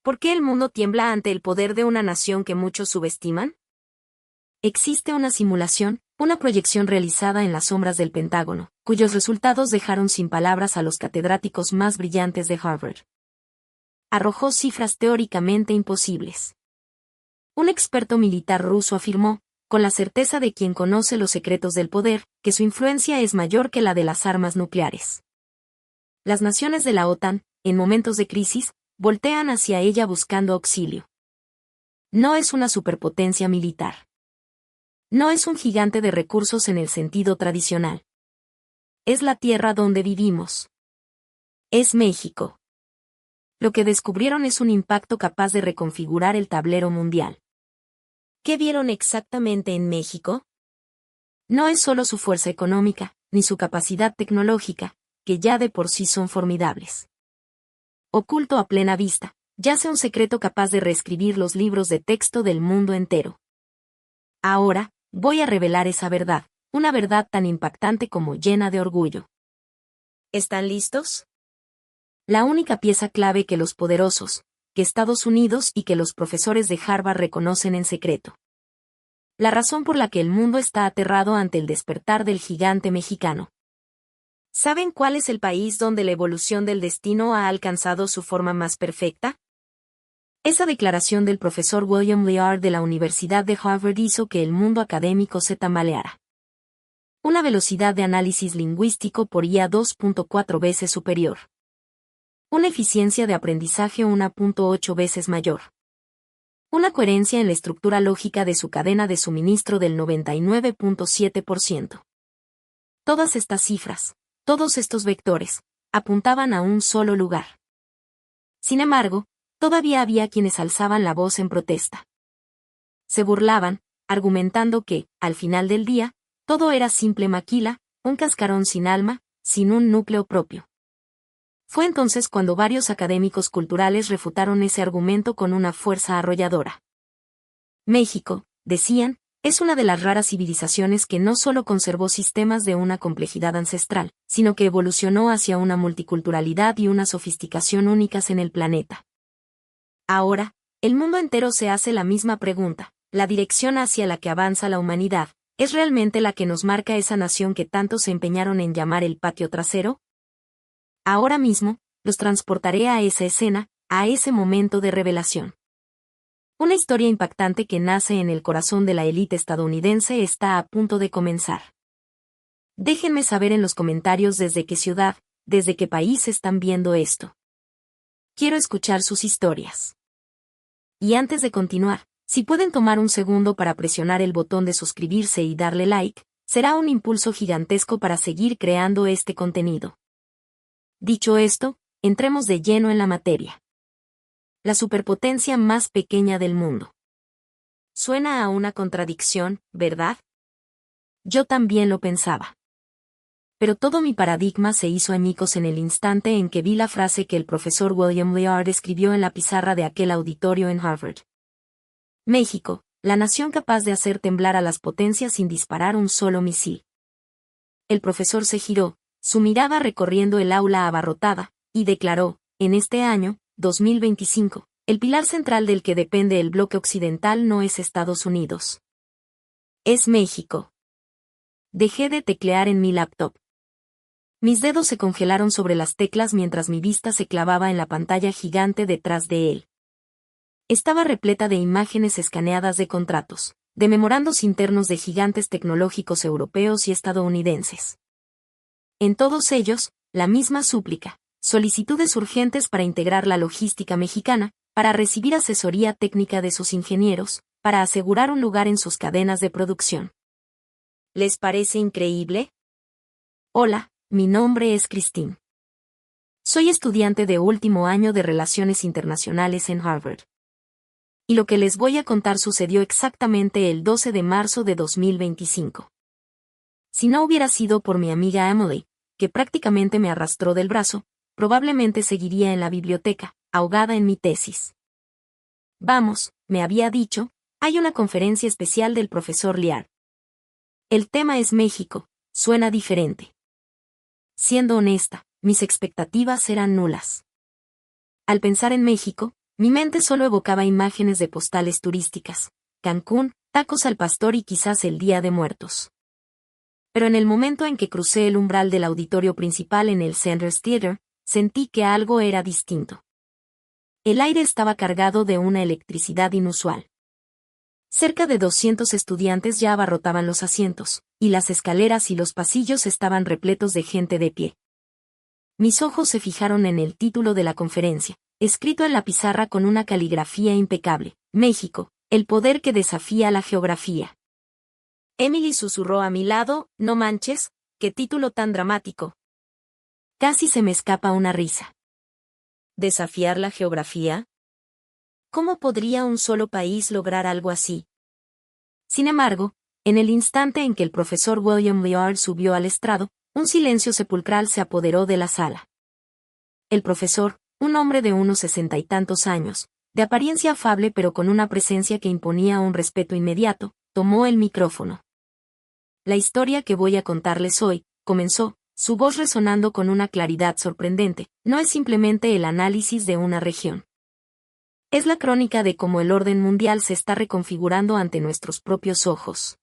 ¿Por qué el mundo tiembla ante el poder de una nación que muchos subestiman? Existe una simulación, una proyección realizada en las sombras del Pentágono, cuyos resultados dejaron sin palabras a los catedráticos más brillantes de Harvard. Arrojó cifras teóricamente imposibles. Un experto militar ruso afirmó, con la certeza de quien conoce los secretos del poder, que su influencia es mayor que la de las armas nucleares. Las naciones de la OTAN, en momentos de crisis, voltean hacia ella buscando auxilio. No es una superpotencia militar. No es un gigante de recursos en el sentido tradicional. Es la tierra donde vivimos. Es México. Lo que descubrieron es un impacto capaz de reconfigurar el tablero mundial. ¿Qué vieron exactamente en México? No es solo su fuerza económica, ni su capacidad tecnológica, que ya de por sí son formidables. Oculto a plena vista, yace un secreto capaz de reescribir los libros de texto del mundo entero. Ahora, voy a revelar esa verdad, una verdad tan impactante como llena de orgullo. ¿Están listos? La única pieza clave que los poderosos, que Estados Unidos y que los profesores de Harvard reconocen en secreto. La razón por la que el mundo está aterrado ante el despertar del gigante mexicano. ¿Saben cuál es el país donde la evolución del destino ha alcanzado su forma más perfecta? Esa declaración del profesor William Leard de la Universidad de Harvard hizo que el mundo académico se tambaleara. Una velocidad de análisis lingüístico por IA 2.4 veces superior. Una eficiencia de aprendizaje 1.8 veces mayor. Una coherencia en la estructura lógica de su cadena de suministro del 99.7%. Todas estas cifras, todos estos vectores, apuntaban a un solo lugar. Sin embargo, todavía había quienes alzaban la voz en protesta. Se burlaban, argumentando que, al final del día, todo era simple maquila, un cascarón sin alma, sin un núcleo propio. Fue entonces cuando varios académicos culturales refutaron ese argumento con una fuerza arrolladora. México, decían, es una de las raras civilizaciones que no solo conservó sistemas de una complejidad ancestral, sino que evolucionó hacia una multiculturalidad y una sofisticación únicas en el planeta. Ahora, el mundo entero se hace la misma pregunta, ¿la dirección hacia la que avanza la humanidad es realmente la que nos marca esa nación que tanto se empeñaron en llamar el patio trasero? Ahora mismo, los transportaré a esa escena, a ese momento de revelación. Una historia impactante que nace en el corazón de la élite estadounidense está a punto de comenzar. Déjenme saber en los comentarios desde qué ciudad, desde qué país están viendo esto. Quiero escuchar sus historias. Y antes de continuar, si pueden tomar un segundo para presionar el botón de suscribirse y darle like, será un impulso gigantesco para seguir creando este contenido. Dicho esto, entremos de lleno en la materia. La superpotencia más pequeña del mundo. Suena a una contradicción, ¿verdad? Yo también lo pensaba. Pero todo mi paradigma se hizo añicos en el instante en que vi la frase que el profesor William Leard escribió en la pizarra de aquel auditorio en Harvard. México, la nación capaz de hacer temblar a las potencias sin disparar un solo misil. El profesor se giró, su mirada recorriendo el aula abarrotada, y declaró, en este año, 2025, el pilar central del que depende el bloque occidental no es Estados Unidos. Es México. Dejé de teclear en mi laptop. Mis dedos se congelaron sobre las teclas mientras mi vista se clavaba en la pantalla gigante detrás de él. Estaba repleta de imágenes escaneadas de contratos, de memorandos internos de gigantes tecnológicos europeos y estadounidenses. En todos ellos, la misma súplica, solicitudes urgentes para integrar la logística mexicana, para recibir asesoría técnica de sus ingenieros, para asegurar un lugar en sus cadenas de producción. ¿Les parece increíble? Hola, mi nombre es Christine. Soy estudiante de último año de Relaciones Internacionales en Harvard. Y lo que les voy a contar sucedió exactamente el 12 de marzo de 2025. Si no hubiera sido por mi amiga Emily, que prácticamente me arrastró del brazo, probablemente seguiría en la biblioteca, ahogada en mi tesis. Vamos, me había dicho, hay una conferencia especial del profesor Leard. El tema es México, suena diferente. Siendo honesta, mis expectativas eran nulas. Al pensar en México, Mi mente solo evocaba imágenes de postales turísticas, Cancún, tacos al pastor y quizás el Día de Muertos. Pero en el momento en que crucé el umbral del auditorio principal en el Sanders Theater, sentí que algo era distinto. El aire estaba cargado de una electricidad inusual. Cerca de 200 estudiantes ya abarrotaban los asientos, y las escaleras y los pasillos estaban repletos de gente de pie. Mis ojos se fijaron en el título de la conferencia, escrito en la pizarra con una caligrafía impecable: México, el poder que desafía la geografía. Emily susurró a mi lado: no manches, qué título tan dramático. Casi se me escapa una risa. ¿Desafiar la geografía? ¿Cómo podría un solo país lograr algo así? Sin embargo, en el instante en que el profesor William Liard subió al estrado, un silencio sepulcral se apoderó de la sala. El profesor, un hombre de unos 60 y tantos años, de apariencia afable pero con una presencia que imponía un respeto inmediato, tomó el micrófono. La historia que voy a contarles hoy, comenzó, su voz resonando con una claridad sorprendente, no es simplemente el análisis de una región. Es la crónica de cómo el orden mundial se está reconfigurando ante nuestros propios ojos.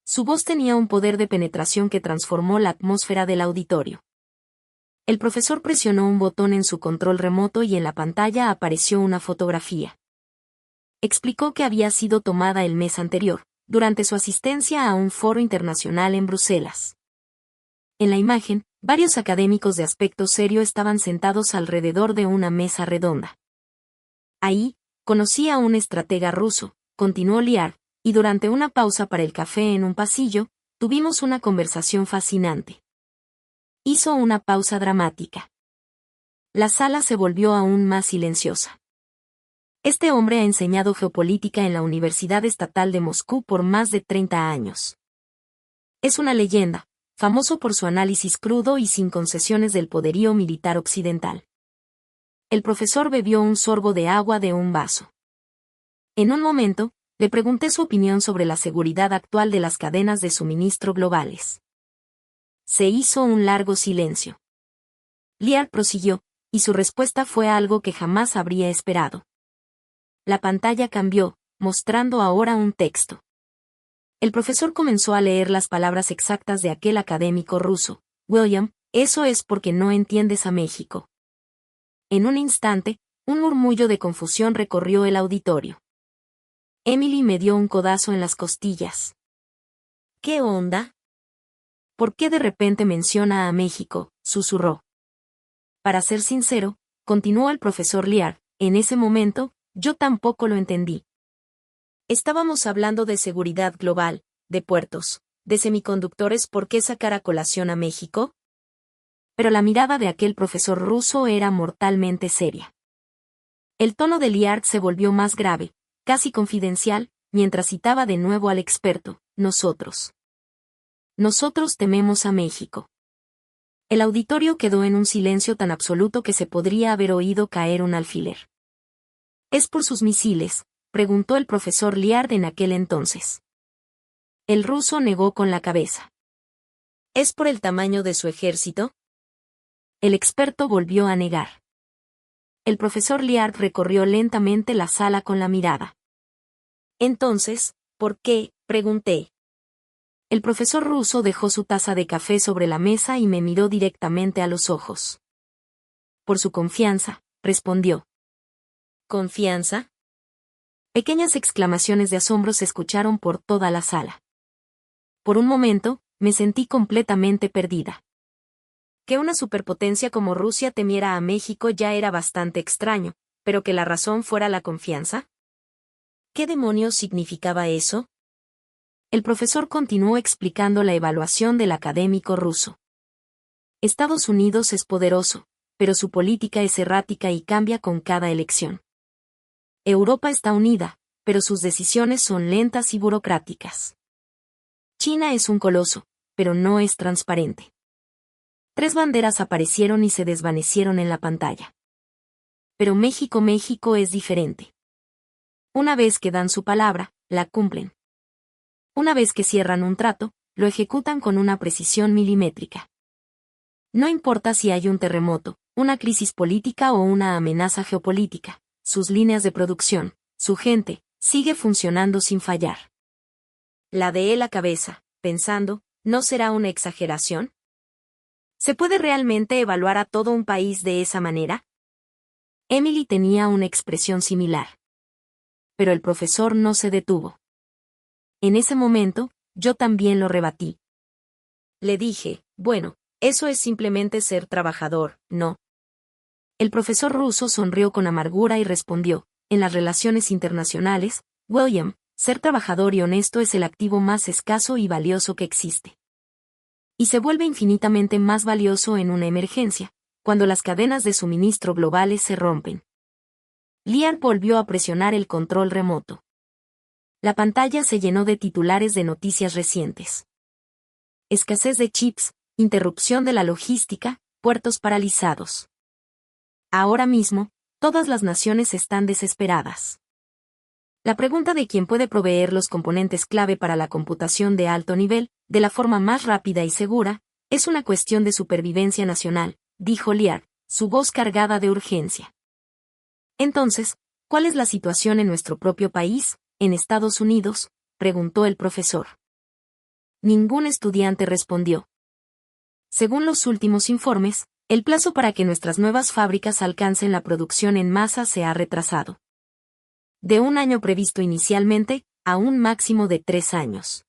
Su voz tenía un poder de penetración que transformó la atmósfera del auditorio. El profesor presionó un botón en su control remoto y en la pantalla apareció una fotografía. Explicó que había sido tomada el mes anterior, durante su asistencia a un foro internacional en Bruselas. En la imagen, varios académicos de aspecto serio estaban sentados alrededor de una mesa redonda. Ahí, conocí a un estratega ruso, continuó Liard, y durante una pausa para el café en un pasillo, tuvimos una conversación fascinante. Hizo una pausa dramática. La sala se volvió aún más silenciosa. Este hombre ha enseñado geopolítica en la Universidad Estatal de Moscú por más de 30 años. Es una leyenda, famoso por su análisis crudo y sin concesiones del poderío militar occidental. El profesor bebió un sorbo de agua de un vaso. En un momento, le pregunté su opinión sobre la seguridad actual de las cadenas de suministro globales. Se hizo un largo silencio. Liard prosiguió, y su respuesta fue algo que jamás habría esperado. La pantalla cambió, mostrando ahora un texto. El profesor comenzó a leer las palabras exactas de aquel académico ruso: William, eso es porque no entiendes a México. En un instante, un murmullo de confusión recorrió el auditorio. Emily me dio un codazo en las costillas. ¿Qué onda? ¿Por qué de repente menciona a México?, susurró. Para ser sincero, continuó el profesor Liard, en ese momento, yo tampoco lo entendí. Estábamos hablando de seguridad global, de puertos, de semiconductores. ¿Por qué sacar a colación a México? Pero la mirada de aquel profesor ruso era mortalmente seria. El tono de Liard se volvió más grave, casi confidencial, mientras citaba de nuevo al experto: nosotros. Nosotros tememos a México. El auditorio quedó en un silencio tan absoluto que se podría haber oído caer un alfiler. ¿Es por sus misiles?, preguntó el profesor Liard en aquel entonces. El ruso negó con la cabeza. ¿Es por el tamaño de su ejército? El experto volvió a negar. El profesor Liard recorrió lentamente la sala con la mirada. Entonces, ¿por qué?, pregunté. El profesor ruso dejó su taza de café sobre la mesa y me miró directamente a los ojos. Por su confianza, respondió. ¿Confianza? Pequeñas exclamaciones de asombro se escucharon por toda la sala. Por un momento, me sentí completamente perdida. Que una superpotencia como Rusia temiera a México ya era bastante extraño, pero que la razón fuera la confianza. ¿Qué demonios significaba eso? El profesor continuó explicando la evaluación del académico ruso. Estados Unidos es poderoso, pero su política es errática y cambia con cada elección. Europa está unida, pero sus decisiones son lentas y burocráticas. China es un coloso, pero no es transparente. 3 banderas aparecieron y se desvanecieron en la pantalla. Pero México es diferente. Una vez que dan su palabra, la cumplen. Una vez que cierran un trato, lo ejecutan con una precisión milimétrica. No importa si hay un terremoto, una crisis política o una amenaza geopolítica, sus líneas de producción, su gente, sigue funcionando sin fallar. Ladeé la cabeza, pensando, ¿no será una exageración? ¿Se puede realmente evaluar a todo un país de esa manera? Emily tenía una expresión similar. Pero el profesor no se detuvo. En ese momento, yo también lo rebatí. Le dije, bueno, eso es simplemente ser trabajador, ¿no? El profesor ruso sonrió con amargura y respondió, en las relaciones internacionales, William, ser trabajador y honesto es el activo más escaso y valioso que existe. Y se vuelve infinitamente más valioso en una emergencia, cuando las cadenas de suministro globales se rompen. Liar volvió a presionar el control remoto. La pantalla se llenó de titulares de noticias recientes. Escasez de chips, interrupción de la logística, puertos paralizados. Ahora mismo, todas las naciones están desesperadas. La pregunta de quién puede proveer los componentes clave para la computación de alto nivel, de la forma más rápida y segura, es una cuestión de supervivencia nacional, dijo Liar, su voz cargada de urgencia. Entonces, ¿cuál es la situación en nuestro propio país, en Estados Unidos?, preguntó el profesor. Ningún estudiante respondió. Según los últimos informes, el plazo para que nuestras nuevas fábricas alcancen la producción en masa se ha retrasado. De un año previsto inicialmente, a un máximo de 3 años.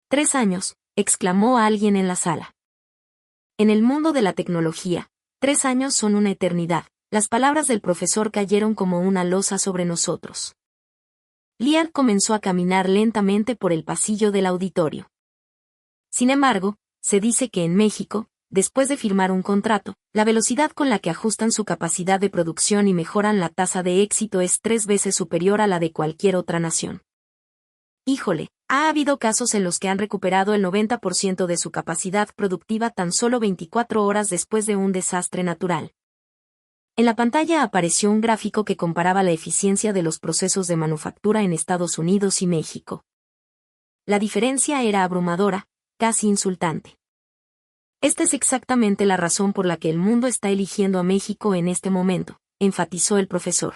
3 años, exclamó alguien en la sala. En el mundo de la tecnología, 3 años son una eternidad. Las palabras del profesor cayeron como una losa sobre nosotros. Liar comenzó a caminar lentamente por el pasillo del auditorio. Sin embargo, se dice que en México, después de firmar un contrato, la velocidad con la que ajustan su capacidad de producción y mejoran la tasa de éxito es 3 veces superior a la de cualquier otra nación. Híjole, ha habido casos en los que han recuperado el 90% de su capacidad productiva tan solo 24 horas después de un desastre natural. En la pantalla apareció un gráfico que comparaba la eficiencia de los procesos de manufactura en Estados Unidos y México. La diferencia era abrumadora, casi insultante. Esta es exactamente la razón por la que el mundo está eligiendo a México en este momento, enfatizó el profesor.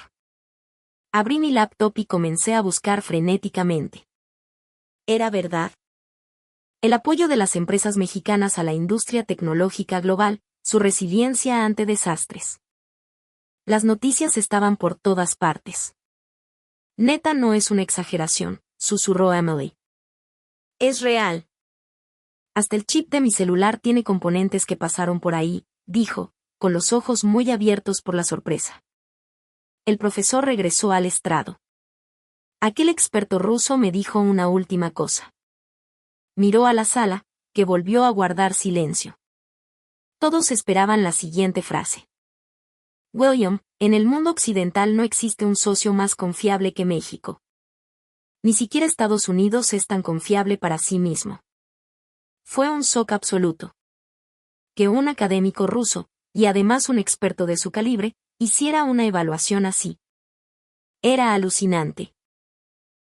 Abrí mi laptop y comencé a buscar frenéticamente. ¿Era verdad? El apoyo de las empresas mexicanas a la industria tecnológica global, su resiliencia ante desastres. Las noticias estaban por todas partes. Neta no es una exageración, susurró Emily. Es real. Hasta el chip de mi celular tiene componentes que pasaron por ahí, dijo, con los ojos muy abiertos por la sorpresa. El profesor regresó al estrado. Aquel experto ruso me dijo una última cosa. Miró a la sala, que volvió a guardar silencio. Todos esperaban la siguiente frase. William, en el mundo occidental no existe un socio más confiable que México. Ni siquiera Estados Unidos es tan confiable para sí mismo. Fue un shock absoluto. Que un académico ruso, y además un experto de su calibre, hiciera una evaluación así. Era alucinante.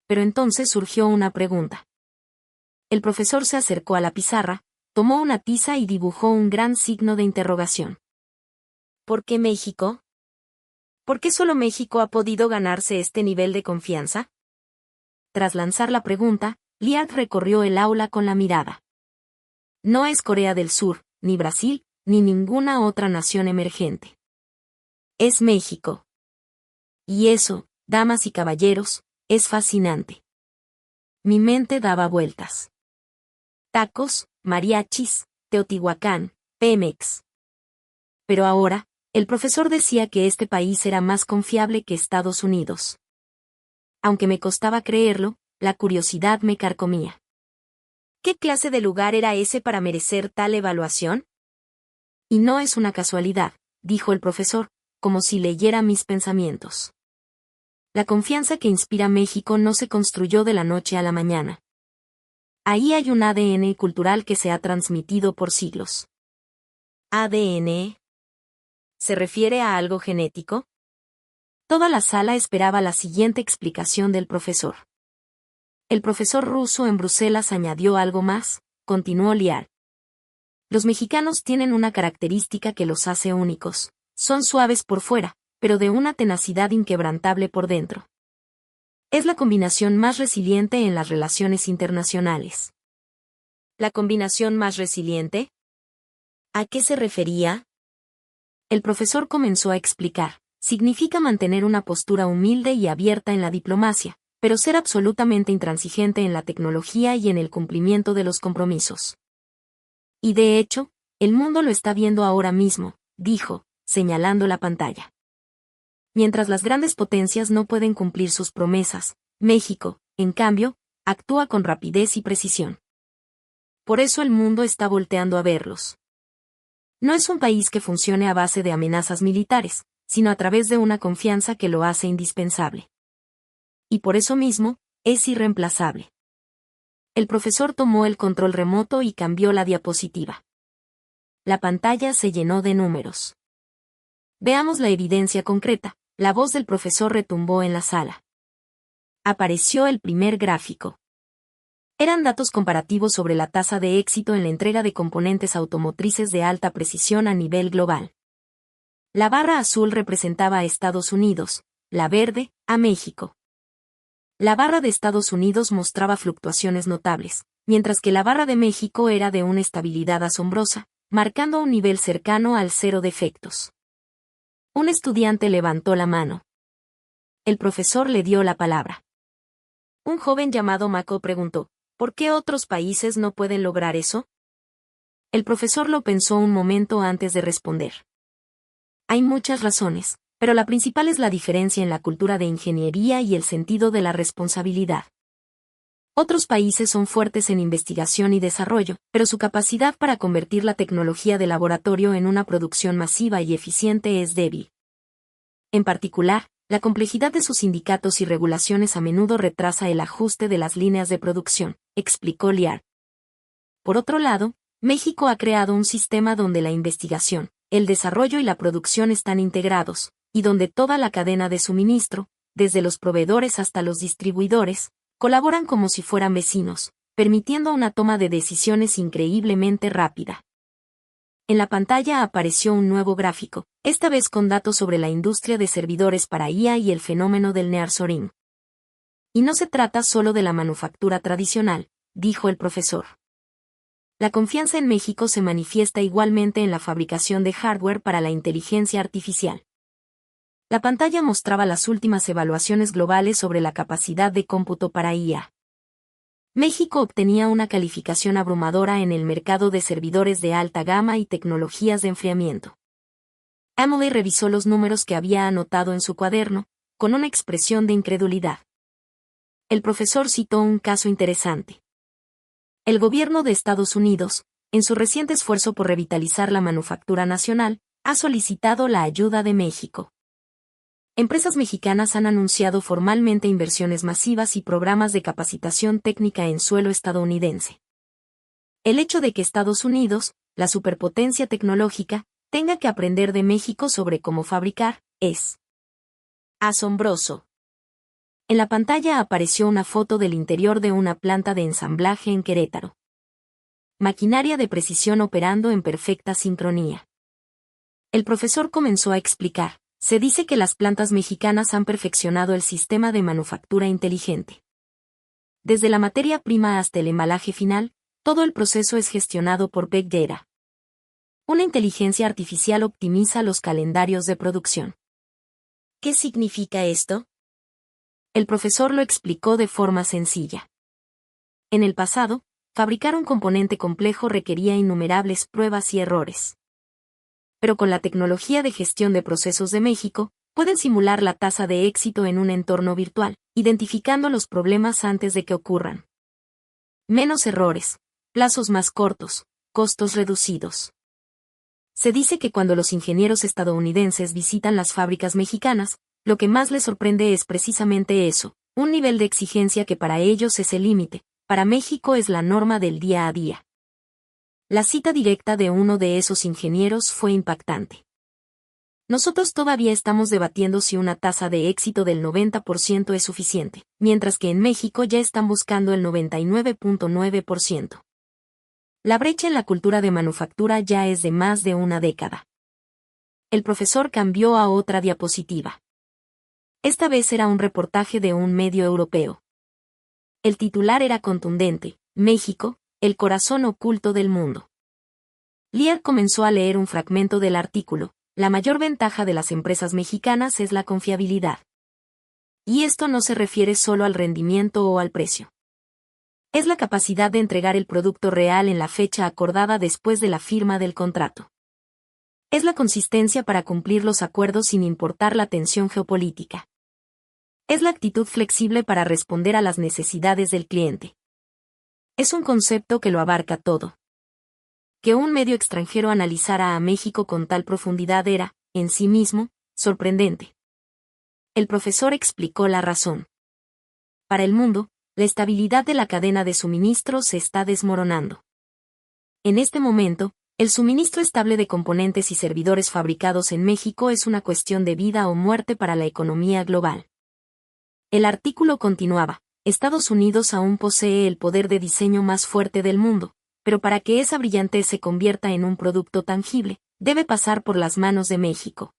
Pero entonces surgió una pregunta. El profesor se acercó a la pizarra, tomó una tiza y dibujó un gran signo de interrogación. ¿Por qué México? ¿Por qué solo México ha podido ganarse este nivel de confianza? Tras lanzar la pregunta, Liat recorrió el aula con la mirada. No es Corea del Sur, ni Brasil, ni ninguna otra nación emergente. Es México. Y eso, damas y caballeros, es fascinante. Mi mente daba vueltas. Tacos, mariachis, Teotihuacán, Pemex. Pero ahora, el profesor decía que este país era más confiable que Estados Unidos. Aunque me costaba creerlo, la curiosidad me carcomía. ¿Qué clase de lugar era ese para merecer tal evaluación? Y no es una casualidad, dijo el profesor, como si leyera mis pensamientos. La confianza que inspira México no se construyó de la noche a la mañana. Ahí hay un ADN cultural que se ha transmitido por siglos. ¿ADN? ¿Se refiere a algo genético? Toda la sala esperaba la siguiente explicación del profesor. El profesor ruso en Bruselas añadió algo más, continuó Liar. Los mexicanos tienen una característica que los hace únicos. Son suaves por fuera, pero de una tenacidad inquebrantable por dentro. Es la combinación más resiliente en las relaciones internacionales. ¿La combinación más resiliente? ¿A qué se refería? El profesor comenzó a explicar. Significa mantener una postura humilde y abierta en la diplomacia, pero ser absolutamente intransigente en la tecnología y en el cumplimiento de los compromisos. Y de hecho, el mundo lo está viendo ahora mismo, dijo, señalando la pantalla. Mientras las grandes potencias no pueden cumplir sus promesas, México, en cambio, actúa con rapidez y precisión. Por eso el mundo está volteando a verlos. No es un país que funcione a base de amenazas militares, sino a través de una confianza que lo hace indispensable. Y por eso mismo, es irreemplazable. El profesor tomó el control remoto y cambió la diapositiva. La pantalla se llenó de números. Veamos la evidencia concreta. La voz del profesor retumbó en la sala. Apareció el primer gráfico. Eran datos comparativos sobre la tasa de éxito en la entrega de componentes automotrices de alta precisión a nivel global. La barra azul representaba a Estados Unidos, la verde, a México. La barra de Estados Unidos mostraba fluctuaciones notables, mientras que la barra de México era de una estabilidad asombrosa, marcando un nivel cercano al cero defectos. Un estudiante levantó la mano. El profesor le dio la palabra. Un joven llamado Mako preguntó, ¿por qué otros países no pueden lograr eso? El profesor lo pensó un momento antes de responder. Hay muchas razones, pero la principal es la diferencia en la cultura de ingeniería y el sentido de la responsabilidad. Otros países son fuertes en investigación y desarrollo, pero su capacidad para convertir la tecnología de laboratorio en una producción masiva y eficiente es débil. En particular, la complejidad de sus sindicatos y regulaciones a menudo retrasa el ajuste de las líneas de producción, explicó Liar. Por otro lado, México ha creado un sistema donde la investigación, el desarrollo y la producción están integrados, y donde toda la cadena de suministro, desde los proveedores hasta los distribuidores, colaboran como si fueran vecinos, permitiendo una toma de decisiones increíblemente rápida. En la pantalla apareció un nuevo gráfico, esta vez con datos sobre la industria de servidores para IA y el fenómeno del nearshoring. Y no se trata solo de la manufactura tradicional, dijo el profesor. La confianza en México se manifiesta igualmente en la fabricación de hardware para la inteligencia artificial. La pantalla mostraba las últimas evaluaciones globales sobre la capacidad de cómputo para IA. México obtenía una calificación abrumadora en el mercado de servidores de alta gama y tecnologías de enfriamiento. Emily revisó los números que había anotado en su cuaderno, con una expresión de incredulidad. El profesor citó un caso interesante. El gobierno de Estados Unidos, en su reciente esfuerzo por revitalizar la manufactura nacional, ha solicitado la ayuda de México. Empresas mexicanas han anunciado formalmente inversiones masivas y programas de capacitación técnica en suelo estadounidense. El hecho de que Estados Unidos, la superpotencia tecnológica, tenga que aprender de México sobre cómo fabricar, es asombroso. En la pantalla apareció una foto del interior de una planta de ensamblaje en Querétaro. Maquinaria de precisión operando en perfecta sincronía. El profesor comenzó a explicar. Se dice que las plantas mexicanas han perfeccionado el sistema de manufactura inteligente. Desde la materia prima hasta el embalaje final, todo el proceso es gestionado por Big Data. Una inteligencia artificial optimiza los calendarios de producción. ¿Qué significa esto? El profesor lo explicó de forma sencilla. En el pasado, fabricar un componente complejo requería innumerables pruebas y errores. Pero con la tecnología de gestión de procesos de México, pueden simular la tasa de éxito en un entorno virtual, identificando los problemas antes de que ocurran. Menos errores, plazos más cortos, costos reducidos. Se dice que cuando los ingenieros estadounidenses visitan las fábricas mexicanas, lo que más les sorprende es precisamente eso, un nivel de exigencia que para ellos es el límite, para México es la norma del día a día. La cita directa de uno de esos ingenieros fue impactante. Nosotros todavía estamos debatiendo si una tasa de éxito del 90% es suficiente, mientras que en México ya están buscando el 99.9%. La brecha en la cultura de manufactura ya es de más de una década. El profesor cambió a otra diapositiva. Esta vez era un reportaje de un medio europeo. El titular era contundente: México, el corazón oculto del mundo. Lear comenzó a leer un fragmento del artículo. La mayor ventaja de las empresas mexicanas es la confiabilidad. Y esto no se refiere solo al rendimiento o al precio. Es la capacidad de entregar el producto real en la fecha acordada después de la firma del contrato. Es la consistencia para cumplir los acuerdos sin importar la tensión geopolítica. Es la actitud flexible para responder a las necesidades del cliente. Es un concepto que lo abarca todo. Que un medio extranjero analizara a México con tal profundidad era, en sí mismo, sorprendente. El profesor explicó la razón. Para el mundo, la estabilidad de la cadena de suministro se está desmoronando. En este momento, el suministro estable de componentes y servidores fabricados en México es una cuestión de vida o muerte para la economía global. El artículo continuaba: Estados Unidos aún posee el poder de diseño más fuerte del mundo, pero para que esa brillantez se convierta en un producto tangible, debe pasar por las manos de México.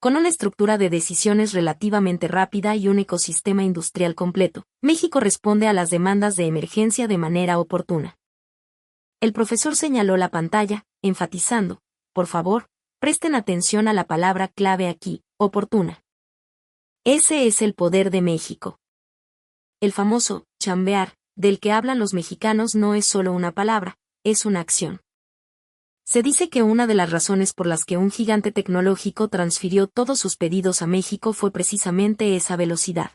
Con una estructura de decisiones relativamente rápida y un ecosistema industrial completo, México responde a las demandas de emergencia de manera oportuna. El profesor señaló la pantalla, enfatizando: por favor, presten atención a la palabra clave aquí: oportuna. Ese es el poder de México. El famoso chambear, del que hablan los mexicanos, no es solo una palabra, es una acción. Se dice que una de las razones por las que un gigante tecnológico transfirió todos sus pedidos a México fue precisamente esa velocidad.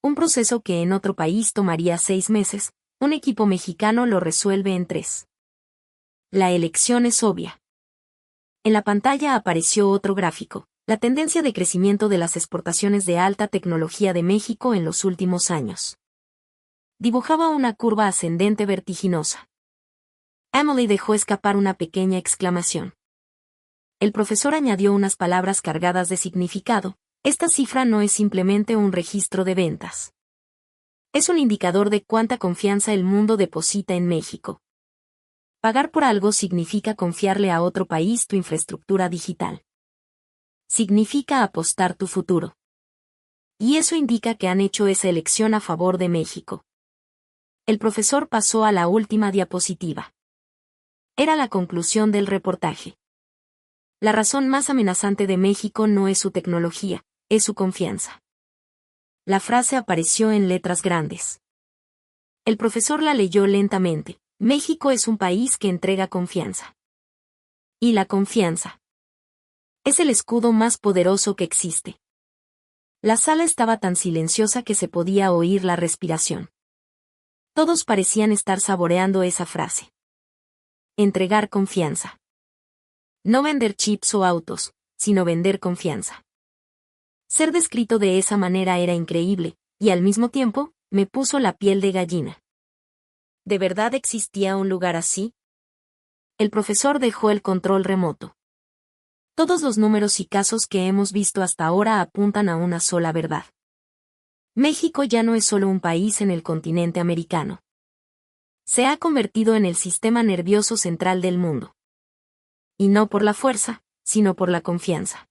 Un proceso que en otro país tomaría 6 meses, un equipo mexicano lo resuelve en 3. La elección es obvia. En la pantalla apareció otro gráfico: la tendencia de crecimiento de las exportaciones de alta tecnología de México en los últimos años. Dibujaba una curva ascendente vertiginosa. Emily dejó escapar una pequeña exclamación. El profesor añadió unas palabras cargadas de significado: esta cifra no es simplemente un registro de ventas. Es un indicador de cuánta confianza el mundo deposita en México. Pagar por algo significa confiarle a otro país tu infraestructura digital. Significa apostar tu futuro. Y eso indica que han hecho esa elección a favor de México. El profesor pasó a la última diapositiva. Era la conclusión del reportaje. La razón más amenazante de México no es su tecnología, es su confianza. La frase apareció en letras grandes. El profesor la leyó lentamente: México es un país que entrega confianza. Y la confianza es el escudo más poderoso que existe. La sala estaba tan silenciosa que se podía oír la respiración. Todos parecían estar saboreando esa frase. Entregar confianza. No vender chips o autos, sino vender confianza. Ser descrito de esa manera era increíble, y al mismo tiempo, me puso la piel de gallina. ¿De verdad existía un lugar así? El profesor dejó el control remoto. Todos los números y casos que hemos visto hasta ahora apuntan a una sola verdad. México ya no es solo un país en el continente americano. Se ha convertido en el sistema nervioso central del mundo. Y no por la fuerza, sino por la confianza.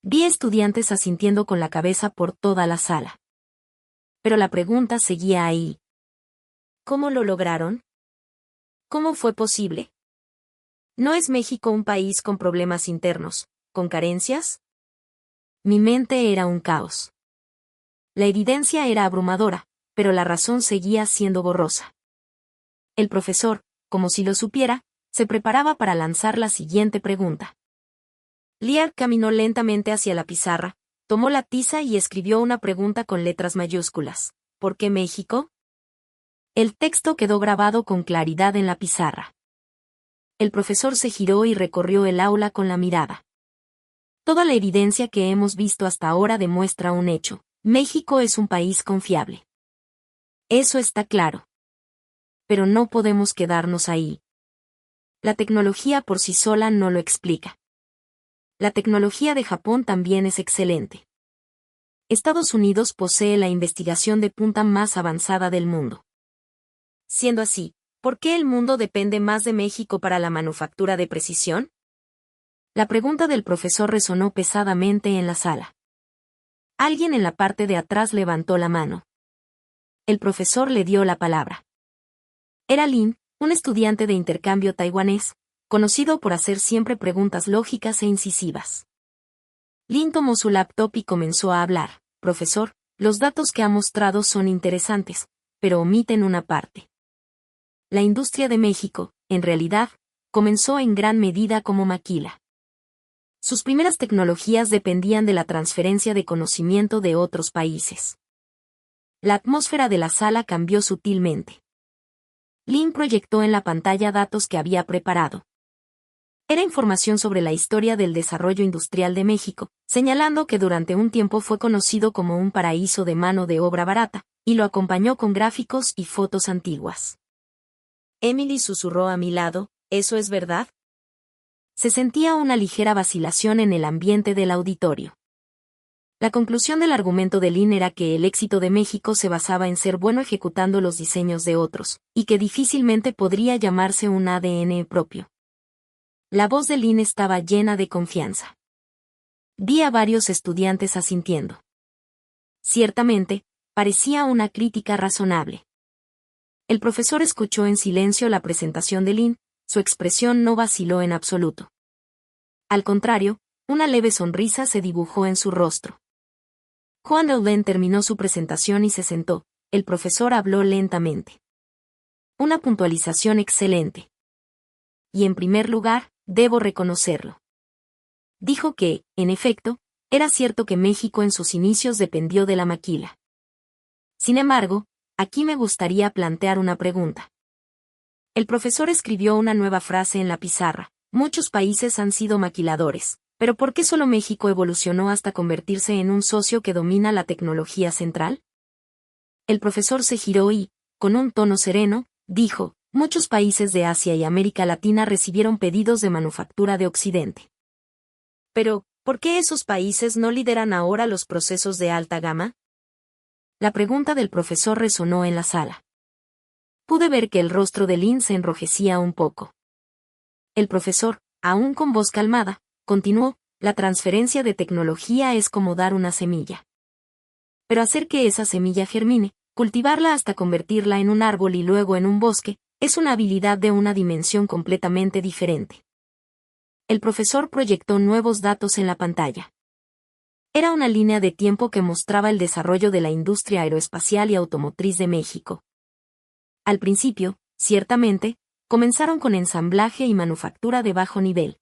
Vi estudiantes asintiendo con la cabeza por toda la sala. Pero la pregunta seguía ahí. ¿Cómo lo lograron? ¿Cómo fue posible? ¿No es México un país con problemas internos, con carencias? Mi mente era un caos. La evidencia era abrumadora, pero la razón seguía siendo borrosa. El profesor, como si lo supiera, se preparaba para lanzar la siguiente pregunta. Lear caminó lentamente hacia la pizarra, tomó la tiza y escribió una pregunta con letras mayúsculas. ¿Por qué México? El texto quedó grabado con claridad en la pizarra. El profesor se giró y recorrió el aula con la mirada. Toda la evidencia que hemos visto hasta ahora demuestra un hecho: México es un país confiable. Eso está claro. Pero no podemos quedarnos ahí. La tecnología por sí sola no lo explica. La tecnología de Japón también es excelente. Estados Unidos posee la investigación de punta más avanzada del mundo. Siendo así, ¿por qué el mundo depende más de México para la manufactura de precisión? La pregunta del profesor resonó pesadamente en la sala. Alguien en la parte de atrás levantó la mano. El profesor le dio la palabra. Era Lin, un estudiante de intercambio taiwanés, conocido por hacer siempre preguntas lógicas e incisivas. Lin tomó su laptop y comenzó a hablar. Profesor, los datos que ha mostrado son interesantes, pero omiten una parte. La industria de México, en realidad, comenzó en gran medida como maquila. Sus primeras tecnologías dependían de la transferencia de conocimiento de otros países. La atmósfera de la sala cambió sutilmente. Lin proyectó en la pantalla datos que había preparado. Era información sobre la historia del desarrollo industrial de México, señalando que durante un tiempo fue conocido como un paraíso de mano de obra barata, y lo acompañó con gráficos y fotos antiguas. Emily susurró a mi lado, ¿eso es verdad? Se sentía una ligera vacilación en el ambiente del auditorio. La conclusión del argumento de Lin era que el éxito de México se basaba en ser bueno ejecutando los diseños de otros, y que difícilmente podría llamarse un ADN propio. La voz de Lin estaba llena de confianza. Vi a varios estudiantes asintiendo. Ciertamente, parecía una crítica razonable. El profesor escuchó en silencio la presentación de Lin, su expresión no vaciló en absoluto. Al contrario, una leve sonrisa se dibujó en su rostro. Cuando Lin terminó su presentación y se sentó, el profesor habló lentamente. Una puntualización excelente. Y en primer lugar, debo reconocerlo. Dijo que, en efecto, era cierto que México en sus inicios dependió de la maquila. Sin embargo, aquí me gustaría plantear una pregunta. El profesor escribió una nueva frase en la pizarra. Muchos países han sido maquiladores, pero ¿por qué solo México evolucionó hasta convertirse en un socio que domina la tecnología central? El profesor se giró y, con un tono sereno, dijo, muchos países de Asia y América Latina recibieron pedidos de manufactura de Occidente. Pero, ¿por qué esos países no lideran ahora los procesos de alta gama? La pregunta del profesor resonó en la sala. Pude ver que el rostro de Lin se enrojecía un poco. El profesor, aún con voz calmada, continuó, la transferencia de tecnología es como dar una semilla. Pero hacer que esa semilla germine, cultivarla hasta convertirla en un árbol y luego en un bosque, es una habilidad de una dimensión completamente diferente. El profesor proyectó nuevos datos en la pantalla. Era una línea de tiempo que mostraba el desarrollo de la industria aeroespacial y automotriz de México. Al principio, ciertamente, comenzaron con ensamblaje y manufactura de bajo nivel.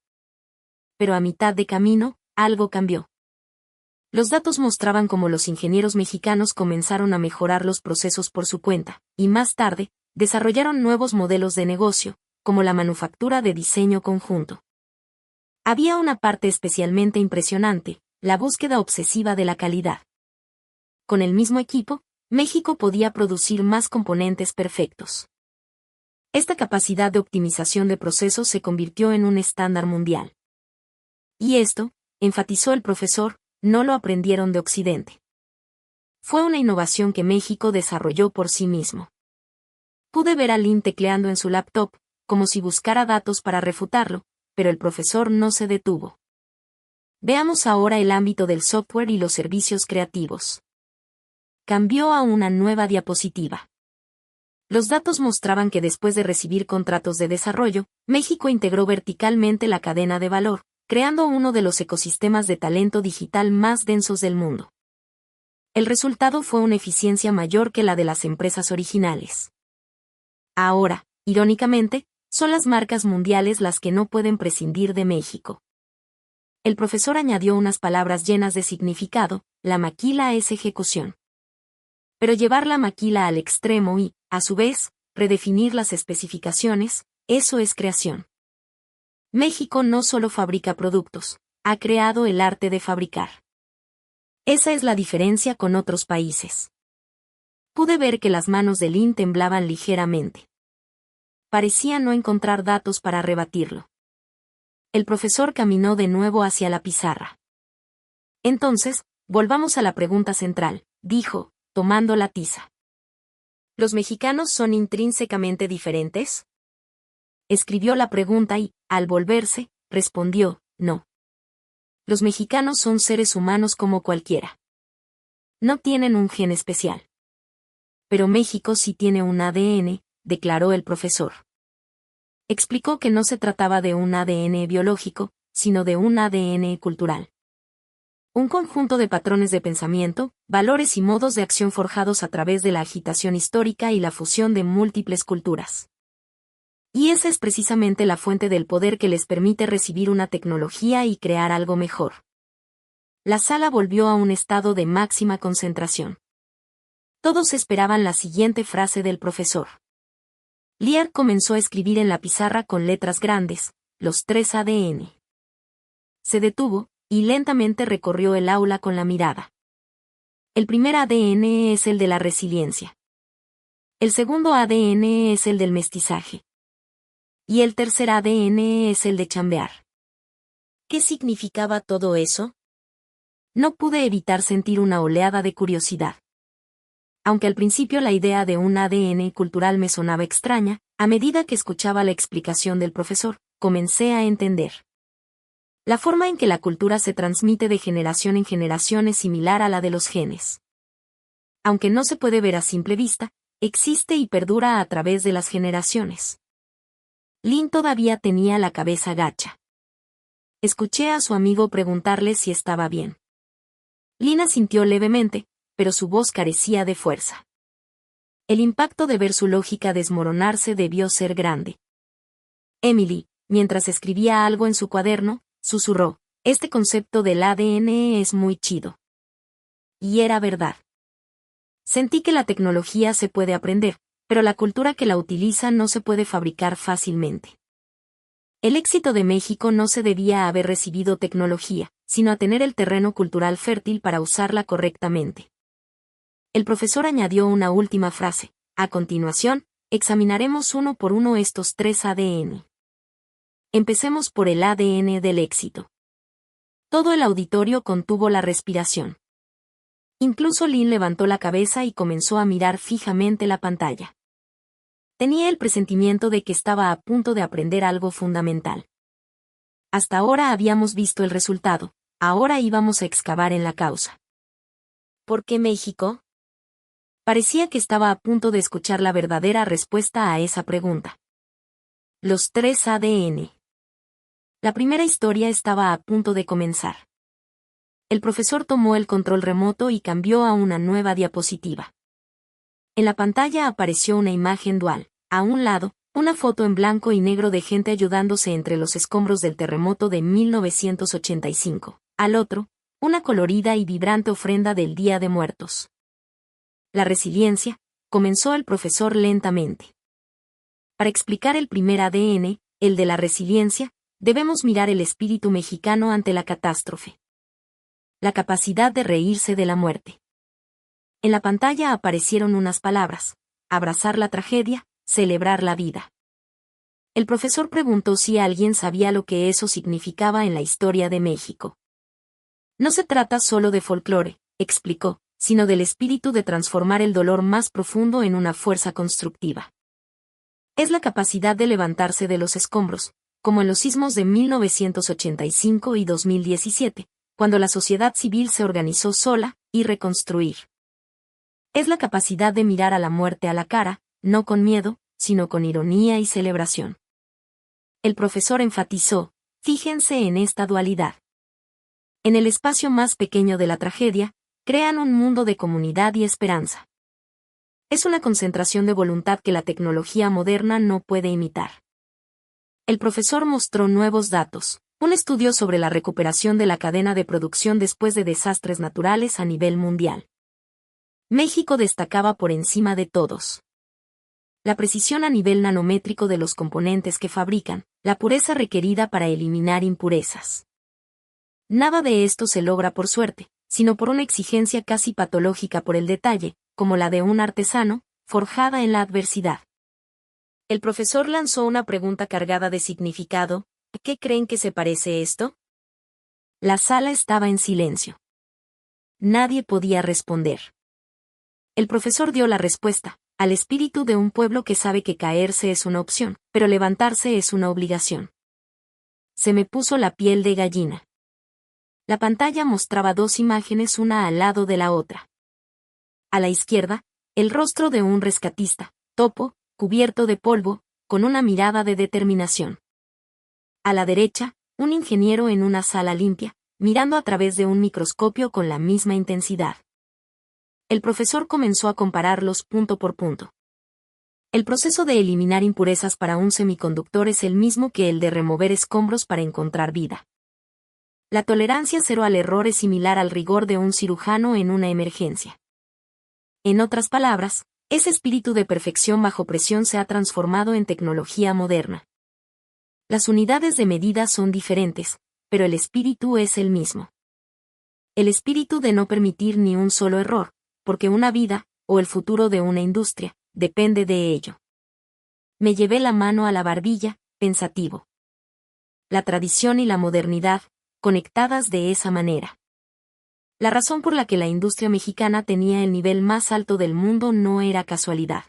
Pero a mitad de camino, algo cambió. Los datos mostraban cómo los ingenieros mexicanos comenzaron a mejorar los procesos por su cuenta, y más tarde, desarrollaron nuevos modelos de negocio, como la manufactura de diseño conjunto. Había una parte especialmente impresionante, la búsqueda obsesiva de la calidad. Con el mismo equipo, México podía producir más componentes perfectos. Esta capacidad de optimización de procesos se convirtió en un estándar mundial. Y esto, enfatizó el profesor, no lo aprendieron de Occidente. Fue una innovación que México desarrolló por sí mismo. Pude ver a Lin tecleando en su laptop, como si buscara datos para refutarlo, pero el profesor no se detuvo. Veamos ahora el ámbito del software y los servicios creativos. Cambió a una nueva diapositiva. Los datos mostraban que después de recibir contratos de desarrollo, México integró verticalmente la cadena de valor, creando uno de los ecosistemas de talento digital más densos del mundo. El resultado fue una eficiencia mayor que la de las empresas originales. Ahora, irónicamente, son las marcas mundiales las que no pueden prescindir de México. El profesor añadió unas palabras llenas de significado, la maquila es ejecución. Pero llevar la maquila al extremo y, a su vez, redefinir las especificaciones, eso es creación. México no solo fabrica productos, ha creado el arte de fabricar. Esa es la diferencia con otros países. Pude ver que las manos de Lin temblaban ligeramente. Parecía no encontrar datos para rebatirlo. El profesor caminó de nuevo hacia la pizarra. Entonces, volvamos a la pregunta central, dijo, tomando la tiza. ¿Los mexicanos son intrínsecamente diferentes? Escribió la pregunta y, al volverse, respondió, no. Los mexicanos son seres humanos como cualquiera. No tienen un gen especial. Pero México sí tiene un ADN, declaró el profesor. Explicó que no se trataba de un ADN biológico, sino de un ADN cultural. Un conjunto de patrones de pensamiento, valores y modos de acción forjados a través de la agitación histórica y la fusión de múltiples culturas. Y esa es precisamente la fuente del poder que les permite recibir una tecnología y crear algo mejor. La sala volvió a un estado de máxima concentración. Todos esperaban la siguiente frase del profesor. Lear comenzó a escribir en la pizarra con letras grandes, los 3 ADN. Se detuvo, y lentamente recorrió el aula con la mirada. El primer ADN es el de la resiliencia. El segundo ADN es el del mestizaje. Y el tercer ADN es el de chambear. ¿Qué significaba todo eso? No pude evitar sentir una oleada de curiosidad. Aunque al principio la idea de un ADN cultural me sonaba extraña, a medida que escuchaba la explicación del profesor, comencé a entender. La forma en que la cultura se transmite de generación en generación es similar a la de los genes. Aunque no se puede ver a simple vista, existe y perdura a través de las generaciones. Lynn todavía tenía la cabeza gacha. Escuché a su amigo preguntarle si estaba bien. Lynn asintió levemente, pero su voz carecía de fuerza. El impacto de ver su lógica desmoronarse debió ser grande. Emily, mientras escribía algo en su cuaderno, susurró, este concepto del ADN es muy chido. Y era verdad. Sentí que la tecnología se puede aprender, pero la cultura que la utiliza no se puede fabricar fácilmente. El éxito de México no se debía a haber recibido tecnología, sino a tener el terreno cultural fértil para usarla correctamente. El profesor añadió una última frase. A continuación, examinaremos uno por uno estos 3 ADN. Empecemos por el ADN del éxito. Todo el auditorio contuvo la respiración. Incluso Lynn levantó la cabeza y comenzó a mirar fijamente la pantalla. Tenía el presentimiento de que estaba a punto de aprender algo fundamental. Hasta ahora habíamos visto el resultado, ahora íbamos a excavar en la causa. ¿Por qué México? Parecía que estaba a punto de escuchar la verdadera respuesta a esa pregunta. Los 3 ADN. La primera historia estaba a punto de comenzar. El profesor tomó el control remoto y cambió a una nueva diapositiva. En la pantalla apareció una imagen dual. A un lado, una foto en blanco y negro de gente ayudándose entre los escombros del terremoto de 1985. Al otro, una colorida y vibrante ofrenda del Día de Muertos. La resiliencia, comenzó el profesor lentamente. Para explicar el primer ADN, el de la resiliencia, debemos mirar el espíritu mexicano ante la catástrofe. La capacidad de reírse de la muerte. En la pantalla aparecieron unas palabras: abrazar la tragedia, celebrar la vida. El profesor preguntó si alguien sabía lo que eso significaba en la historia de México. No se trata solo de folclore, explicó, sino del espíritu de transformar el dolor más profundo en una fuerza constructiva. Es la capacidad de levantarse de los escombros, como en los sismos de 1985 y 2017, cuando la sociedad civil se organizó sola, y reconstruir. Es la capacidad de mirar a la muerte a la cara, no con miedo, sino con ironía y celebración. El profesor enfatizó, fíjense en esta dualidad. En el espacio más pequeño de la tragedia, crean un mundo de comunidad y esperanza. Es una concentración de voluntad que la tecnología moderna no puede imitar. El profesor mostró nuevos datos, un estudio sobre la recuperación de la cadena de producción después de desastres naturales a nivel mundial. México destacaba por encima de todos. La precisión a nivel nanométrico de los componentes que fabrican, la pureza requerida para eliminar impurezas. Nada de esto se logra por suerte, sino por una exigencia casi patológica por el detalle, como la de un artesano, forjada en la adversidad. El profesor lanzó una pregunta cargada de significado: ¿a qué creen que se parece esto? La sala estaba en silencio. Nadie podía responder. El profesor dio la respuesta: al espíritu de un pueblo que sabe que caerse es una opción, pero levantarse es una obligación. Se me puso la piel de gallina. La pantalla mostraba dos imágenes una al lado de la otra. A la izquierda, el rostro de un rescatista, topo, cubierto de polvo, con una mirada de determinación. A la derecha, un ingeniero en una sala limpia, mirando a través de un microscopio con la misma intensidad. El profesor comenzó a compararlos punto por punto. El proceso de eliminar impurezas para un semiconductor es el mismo que el de remover escombros para encontrar vida. La tolerancia cero al error es similar al rigor de un cirujano en una emergencia. En otras palabras, ese espíritu de perfección bajo presión se ha transformado en tecnología moderna. Las unidades de medida son diferentes, pero el espíritu es el mismo. El espíritu de no permitir ni un solo error, porque una vida, o el futuro de una industria, depende de ello. Me llevé la mano a la barbilla, pensativo. La tradición y la modernidad, conectadas de esa manera. La razón por la que la industria mexicana tenía el nivel más alto del mundo no era casualidad.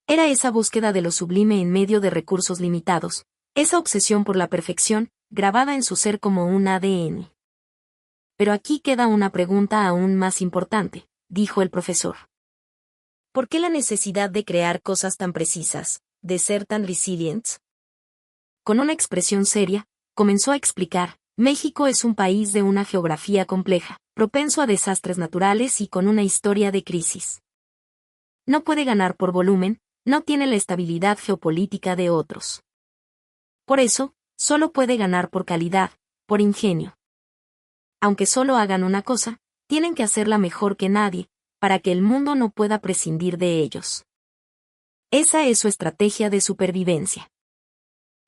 Era esa búsqueda de lo sublime en medio de recursos limitados, esa obsesión por la perfección, grabada en su ser como un ADN. Pero aquí queda una pregunta aún más importante, dijo el profesor. ¿Por qué la necesidad de crear cosas tan precisas, de ser tan resilientes? Con una expresión seria, comenzó a explicar, México es un país de una geografía compleja, propenso a desastres naturales y con una historia de crisis. No puede ganar por volumen, no tiene la estabilidad geopolítica de otros. Por eso, solo puede ganar por calidad, por ingenio. Aunque solo hagan una cosa, tienen que hacerla mejor que nadie, para que el mundo no pueda prescindir de ellos. Esa es su estrategia de supervivencia.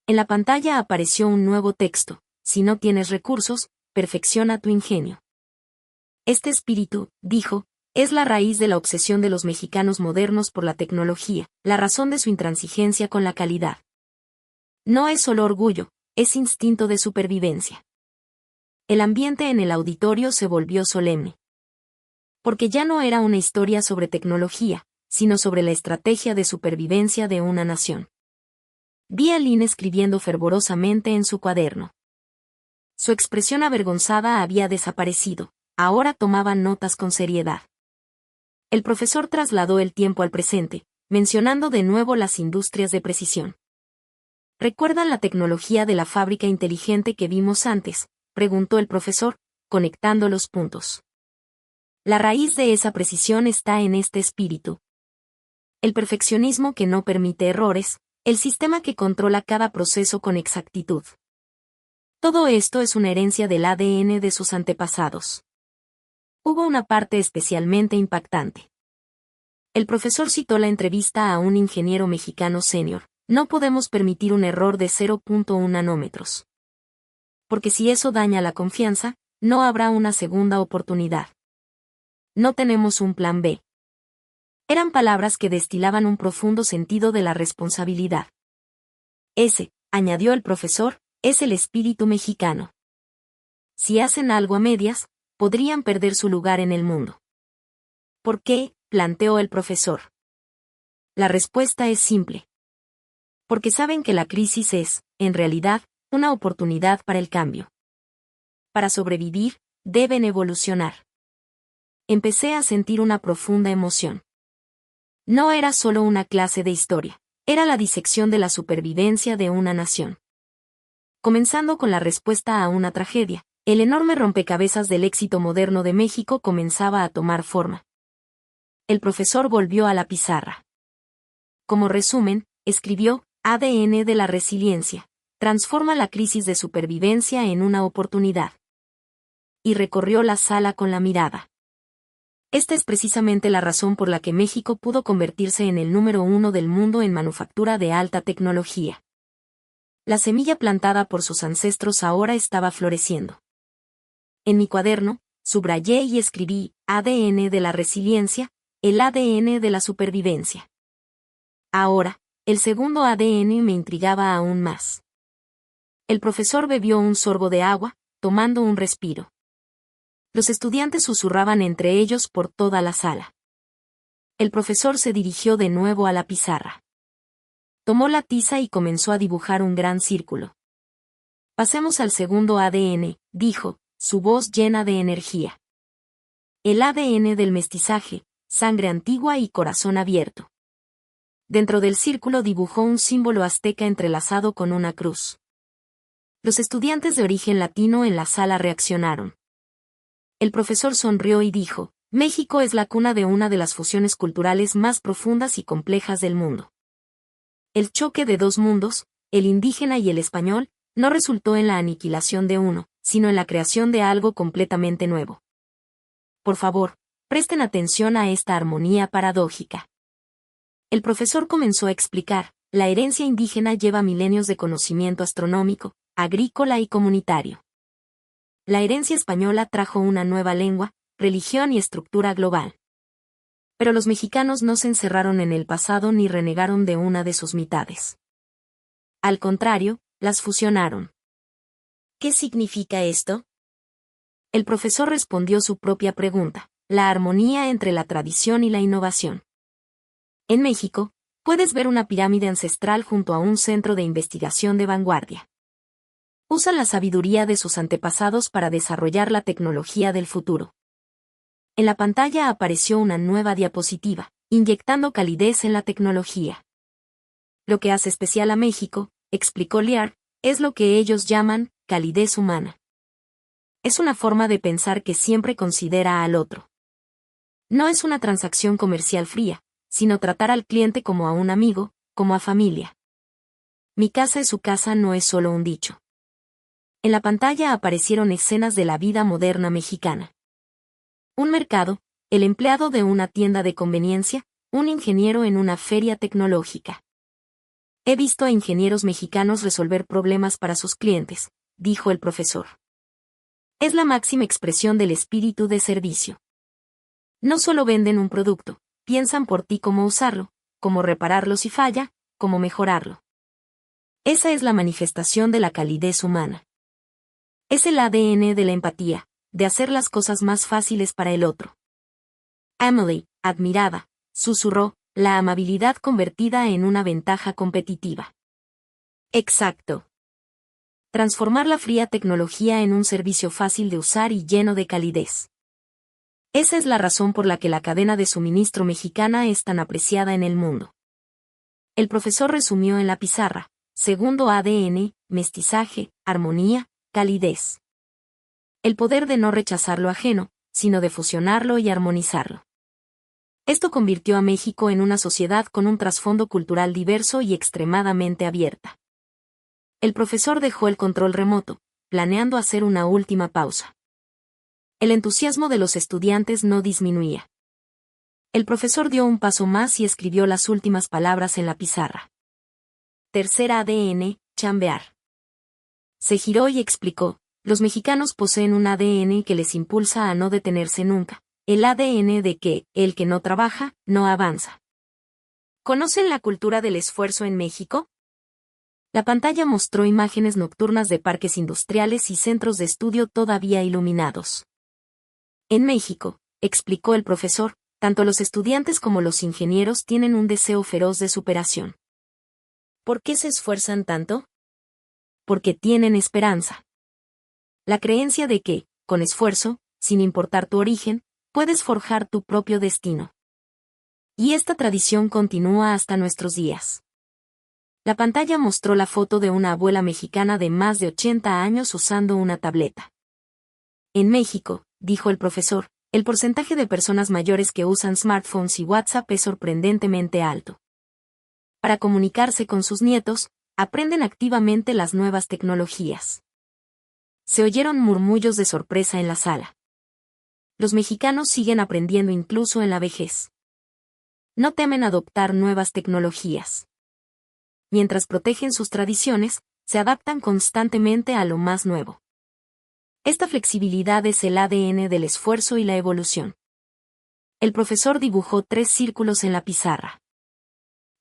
En la pantalla apareció un nuevo texto: si no tienes recursos, perfecciona tu ingenio. Este espíritu, dijo, es la raíz de la obsesión de los mexicanos modernos por la tecnología, la razón de su intransigencia con la calidad. No es solo orgullo, es instinto de supervivencia. El ambiente en el auditorio se volvió solemne. Porque ya no era una historia sobre tecnología, sino sobre la estrategia de supervivencia de una nación. Vi a Lynn escribiendo fervorosamente en su cuaderno. Su expresión avergonzada había desaparecido, ahora tomaba notas con seriedad. El profesor trasladó el tiempo al presente, mencionando de nuevo las industrias de precisión. ¿Recuerdan la tecnología de la fábrica inteligente que vimos antes?, preguntó el profesor, conectando los puntos. La raíz de esa precisión está en este espíritu. El perfeccionismo que no permite errores, el sistema que controla cada proceso con exactitud. Todo esto es una herencia del ADN de sus antepasados. Hubo una parte especialmente impactante. El profesor citó la entrevista a un ingeniero mexicano senior: no podemos permitir un error de 0.1 nanómetros. Porque si eso daña la confianza, no habrá una segunda oportunidad. No tenemos un plan B. Eran palabras que destilaban un profundo sentido de la responsabilidad. Ese, añadió el profesor, es el espíritu mexicano. Si hacen algo a medias, podrían perder su lugar en el mundo. ¿Por qué?, planteó el profesor. La respuesta es simple. Porque saben que la crisis es, en realidad, una oportunidad para el cambio. Para sobrevivir, deben evolucionar. Empecé a sentir una profunda emoción. No era solo una clase de historia, era la disección de la supervivencia de una nación. Comenzando con la respuesta a una tragedia, el enorme rompecabezas del éxito moderno de México comenzaba a tomar forma. El profesor volvió a la pizarra. Como resumen, escribió, ADN de la resiliencia, transforma la crisis de supervivencia en una oportunidad. Y recorrió la sala con la mirada. Esta es precisamente la razón por la que México pudo convertirse en el número 1 del mundo en manufactura de alta tecnología. La semilla plantada por sus ancestros ahora estaba floreciendo. En mi cuaderno, subrayé y escribí, ADN de la resiliencia, el ADN de la supervivencia. Ahora, el segundo ADN me intrigaba aún más. El profesor bebió un sorbo de agua, tomando un respiro. Los estudiantes susurraban entre ellos por toda la sala. El profesor se dirigió de nuevo a la pizarra. Tomó la tiza y comenzó a dibujar un gran círculo. Pasemos al segundo ADN, dijo, su voz llena de energía. El ADN del mestizaje, sangre antigua y corazón abierto. Dentro del círculo dibujó un símbolo azteca entrelazado con una cruz. Los estudiantes de origen latino en la sala reaccionaron. El profesor sonrió y dijo, México es la cuna de una de las fusiones culturales más profundas y complejas del mundo. El choque de dos mundos, el indígena y el español, no resultó en la aniquilación de uno, sino en la creación de algo completamente nuevo. Por favor, presten atención a esta armonía paradójica. El profesor comenzó a explicar, la herencia indígena lleva milenios de conocimiento astronómico, agrícola y comunitario. La herencia española trajo una nueva lengua, religión y estructura global. Pero los mexicanos no se encerraron en el pasado ni renegaron de una de sus mitades. Al contrario, las fusionaron. ¿Qué significa esto? El profesor respondió su propia pregunta, la armonía entre la tradición y la innovación. En México, puedes ver una pirámide ancestral junto a un centro de investigación de vanguardia. Usan la sabiduría de sus antepasados para desarrollar la tecnología del futuro. En la pantalla apareció una nueva diapositiva, inyectando calidez en la tecnología. Lo que hace especial a México, explicó Liar, es lo que ellos llaman calidez humana. Es una forma de pensar que siempre considera al otro. No es una transacción comercial fría, sino tratar al cliente como a un amigo, como a familia. Mi casa es su casa no es solo un dicho. En la pantalla aparecieron escenas de la vida moderna mexicana. Un mercado, el empleado de una tienda de conveniencia, un ingeniero en una feria tecnológica. He visto a ingenieros mexicanos resolver problemas para sus clientes, dijo el profesor. Es la máxima expresión del espíritu de servicio. No solo venden un producto, piensan por ti cómo usarlo, cómo repararlo si falla, cómo mejorarlo. Esa es la manifestación de la calidez humana. Es el ADN de la empatía, de hacer las cosas más fáciles para el otro. Emily, admirada, susurró, la amabilidad convertida en una ventaja competitiva. Exacto. Transformar la fría tecnología en un servicio fácil de usar y lleno de calidez. Esa es la razón por la que la cadena de suministro mexicana es tan apreciada en el mundo. El profesor resumió en la pizarra, segundo ADN, mestizaje, armonía, calidez. El poder de no rechazar lo ajeno, sino de fusionarlo y armonizarlo. Esto convirtió a México en una sociedad con un trasfondo cultural diverso y extremadamente abierta. El profesor dejó el control remoto, planeando hacer una última pausa. El entusiasmo de los estudiantes no disminuía. El profesor dio un paso más y escribió las últimas palabras en la pizarra. Tercer ADN, chambear. Se giró y explicó, los mexicanos poseen un ADN que les impulsa a no detenerse nunca, el ADN de que, el que no trabaja, no avanza. ¿Conocen la cultura del esfuerzo en México? La pantalla mostró imágenes nocturnas de parques industriales y centros de estudio todavía iluminados. En México, explicó el profesor, tanto los estudiantes como los ingenieros tienen un deseo feroz de superación. ¿Por qué se esfuerzan tanto? Porque tienen esperanza. La creencia de que, con esfuerzo, sin importar tu origen, puedes forjar tu propio destino. Y esta tradición continúa hasta nuestros días. La pantalla mostró la foto de una abuela mexicana de más de 80 años usando una tableta. En México, dijo el profesor, el porcentaje de personas mayores que usan smartphones y WhatsApp es sorprendentemente alto. Para comunicarse con sus nietos, aprenden activamente las nuevas tecnologías. Se oyeron murmullos de sorpresa en la sala. Los mexicanos siguen aprendiendo incluso en la vejez. No temen adoptar nuevas tecnologías. Mientras protegen sus tradiciones, se adaptan constantemente a lo más nuevo. Esta flexibilidad es el ADN del esfuerzo y la evolución. El profesor dibujó 3 círculos en la pizarra.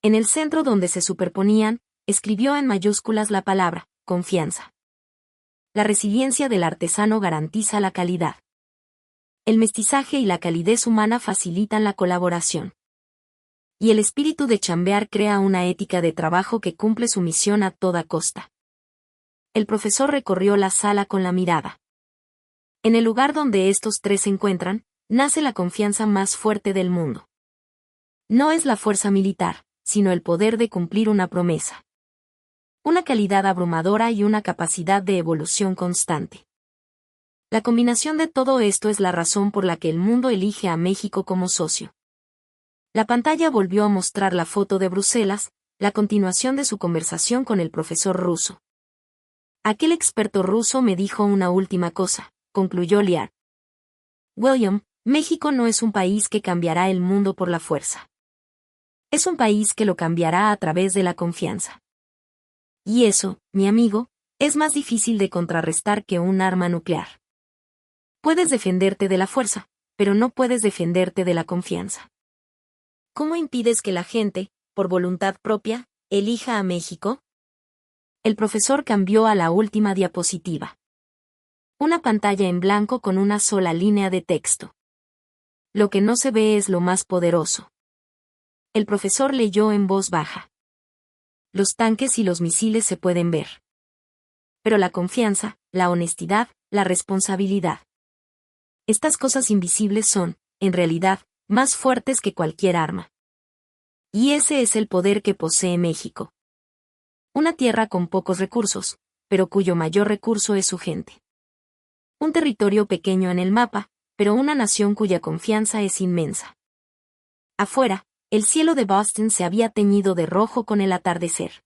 En el centro donde se superponían, escribió en mayúsculas la palabra, confianza. La resiliencia del artesano garantiza la calidad. El mestizaje y la calidez humana facilitan la colaboración. Y el espíritu de chambear crea una ética de trabajo que cumple su misión a toda costa. El profesor recorrió la sala con la mirada. En el lugar donde estos tres se encuentran, nace la confianza más fuerte del mundo. No es la fuerza militar, sino el poder de cumplir una promesa. Una calidad abrumadora y una capacidad de evolución constante. La combinación de todo esto es la razón por la que el mundo elige a México como socio. La pantalla volvió a mostrar la foto de Bruselas, la continuación de su conversación con el profesor ruso. Aquel experto ruso me dijo una última cosa, concluyó Liar. William, México no es un país que cambiará el mundo por la fuerza. Es un país que lo cambiará a través de la confianza. Y eso, mi amigo, es más difícil de contrarrestar que un arma nuclear. Puedes defenderte de la fuerza, pero no puedes defenderte de la confianza. ¿Cómo impides que la gente, por voluntad propia, elija a México? El profesor cambió a la última diapositiva. Una pantalla en blanco con una sola línea de texto. Lo que no se ve es lo más poderoso. El profesor leyó en voz baja. Los tanques y los misiles se pueden ver. Pero la confianza, la honestidad, la responsabilidad. Estas cosas invisibles son, en realidad, más fuertes que cualquier arma. Y ese es el poder que posee México. Una tierra con pocos recursos, pero cuyo mayor recurso es su gente. Un territorio pequeño en el mapa, pero una nación cuya confianza es inmensa. Afuera, el cielo de Boston se había teñido de rojo con el atardecer.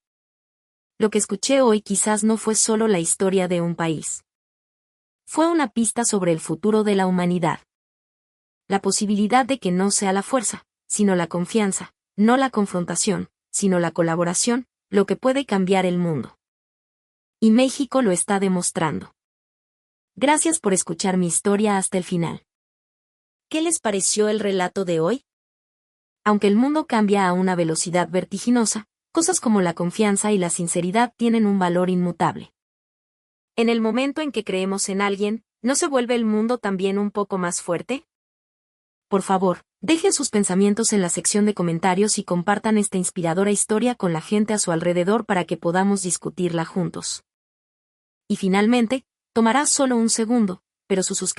Lo que escuché hoy quizás no fue solo la historia de un país. Fue una pista sobre el futuro de la humanidad. La posibilidad de que no sea la fuerza, sino la confianza, no la confrontación, sino la colaboración, lo que puede cambiar el mundo. Y México lo está demostrando. Gracias por escuchar mi historia hasta el final. ¿Qué les pareció el relato de hoy? Aunque el mundo cambia a una velocidad vertiginosa, cosas como la confianza y la sinceridad tienen un valor inmutable. En el momento en que creemos en alguien, ¿no se vuelve el mundo también un poco más fuerte? Por favor, dejen sus pensamientos en la sección de comentarios y compartan esta inspiradora historia con la gente a su alrededor para que podamos discutirla juntos. Y finalmente, tomará solo un segundo, pero su suscripción